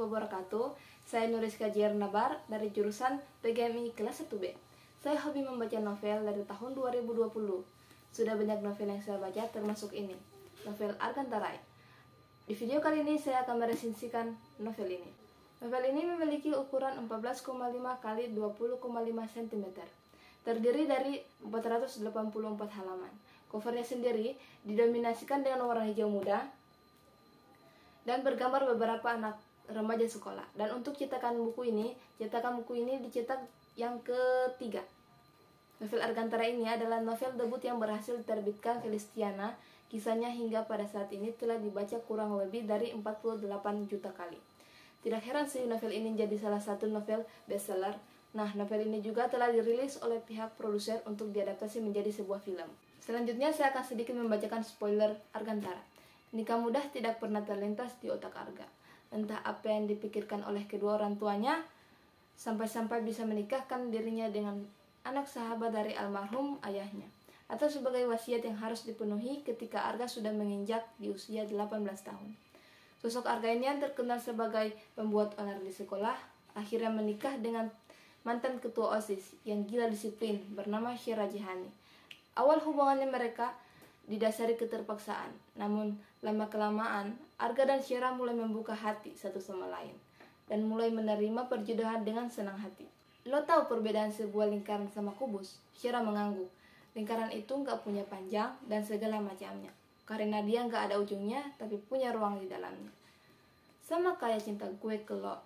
wabarakatuh. Saya Nuriska Nabar dari jurusan PGMI kelas 1B. Saya hobi membaca novel dari tahun 2020. Sudah banyak novel yang saya baca termasuk ini, novel Argantarai. Di video kali ini saya akan meresensikan novel ini. Novel ini memiliki ukuran 14,5 x 20,5 cm. Terdiri dari 484 halaman. Covernya sendiri didominasikan dengan warna hijau muda dan bergambar beberapa anak remaja sekolah. Dan untuk cetakan buku ini dicetak yang ketiga. Novel Argantarai ini adalah novel debut yang berhasil diterbitkan Felistiana. Kisahnya hingga pada saat ini telah dibaca kurang lebih dari 48 juta kali. Tidak heran sih novel ini jadi salah satu novel bestseller. Nah, novel ini juga telah dirilis oleh pihak produser untuk diadaptasi menjadi sebuah film. Selanjutnya saya akan sedikit membacakan spoiler Argantara. Nikah mudah tidak pernah terlintas di otak Arga. Entah apa yang dipikirkan oleh kedua orang tuanya, sampai-sampai bisa menikahkan dirinya dengan anak sahabat dari almarhum ayahnya. Atau sebagai wasiat yang harus dipenuhi ketika Arga sudah menginjak di usia 18 tahun. Sosok Arga ini yang terkenal sebagai pembuat onar di sekolah, akhirnya menikah dengan mantan ketua OSIS yang gila disiplin bernama Syera Jihani. Awal hubungannya mereka didasari keterpaksaan, namun lama-kelamaan Arga dan Syera mulai membuka hati satu sama lain dan mulai menerima perjodohan dengan senang hati. Lo tahu perbedaan sebuah lingkaran sama kubus? Syera mengangguk. Lingkaran itu nggak punya panjang dan segala macamnya, karena dia nggak ada ujungnya tapi punya ruang di dalamnya. Sama kayak cinta gue ke lo.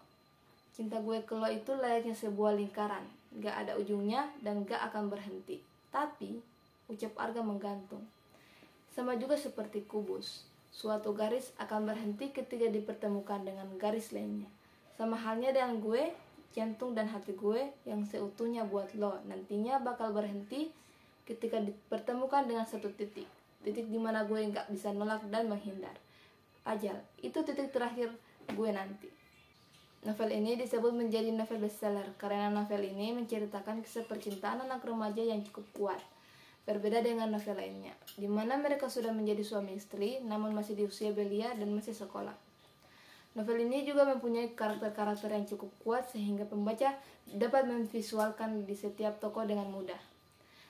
Cinta gue ke lo itu layaknya sebuah lingkaran, nggak ada ujungnya dan nggak akan berhenti. Tapi, ucap Arga menggantung. Sama juga seperti kubus, suatu garis akan berhenti ketika dipertemukan dengan garis lainnya. Sama halnya dengan gue, jantung dan hati gue yang seutuhnya buat lo nantinya bakal berhenti ketika dipertemukan dengan satu titik. Titik dimana gue nggak bisa nolak dan menghindar. Ajal, itu titik terakhir gue nanti. Novel ini disebut menjadi novel bestseller karena novel ini menceritakan kisah percintaan anak remaja yang cukup kuat. Berbeda dengan novel lainnya, di mana mereka sudah menjadi suami istri, namun masih di usia belia dan masih sekolah. Novel ini juga mempunyai karakter-karakter yang cukup kuat sehingga pembaca dapat memvisualkan di setiap tokoh dengan mudah.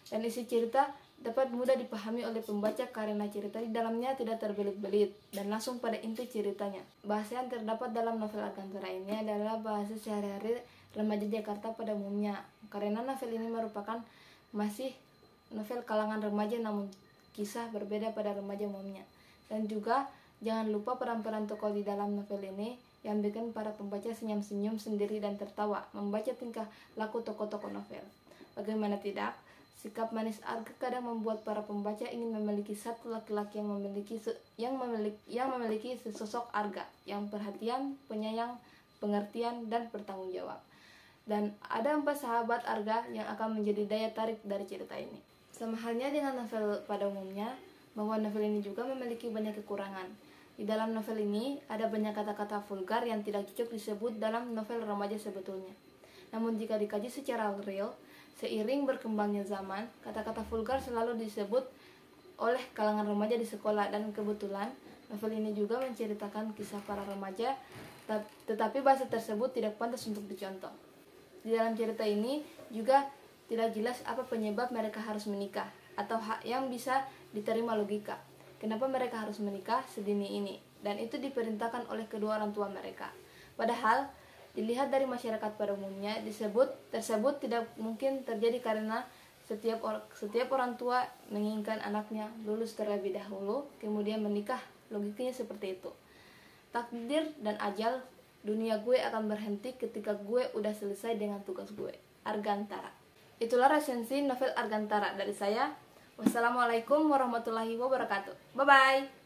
Dan isi cerita dapat mudah dipahami oleh pembaca karena cerita di dalamnya tidak terbelit-belit dan langsung pada inti ceritanya. Bahasa yang terdapat dalam novel Argantarai ini adalah bahasa sehari-hari remaja Jakarta pada umumnya, karena novel ini merupakan masih novel kalangan remaja namun kisah berbeda pada remaja umumnya. Dan juga jangan lupa peran-peran tokoh di dalam novel ini yang bikin para pembaca senyum-senyum sendiri dan tertawa membaca tingkah laku tokoh-tokoh novel. Bagaimana tidak, sikap manis Arga kadang membuat para pembaca ingin memiliki satu laki-laki yang memiliki sesosok Arga yang perhatian, penyayang, pengertian, dan bertanggung jawab. Dan ada 4 sahabat Arga yang akan menjadi daya tarik dari cerita ini. Sama halnya dengan novel pada umumnya, bahwa novel ini juga memiliki banyak kekurangan. Di dalam novel ini ada banyak kata-kata vulgar yang tidak cocok disebut dalam novel remaja sebetulnya. Namun jika dikaji secara real, seiring berkembangnya zaman, kata-kata vulgar selalu disebut oleh kalangan remaja di sekolah. Dan kebetulan novel ini juga menceritakan kisah para remaja, tetapi bahasa tersebut tidak pantas untuk dicontoh. Di dalam cerita ini juga tidak jelas apa penyebab mereka harus menikah atau hak yang bisa diterima logika. Kenapa mereka harus menikah sedini ini? Dan itu diperintahkan oleh kedua orang tua mereka. Padahal dilihat dari masyarakat pada umumnya tersebut tidak mungkin terjadi karena setiap orang tua menginginkan anaknya lulus terlebih dahulu kemudian menikah. Logikanya seperti itu. Takdir dan ajal, dunia gue akan berhenti ketika gue udah selesai dengan tugas gue. Argantara. Itulah resensi novel Argantara dari saya. Wassalamualaikum warahmatullahi wabarakatuh. Bye-bye.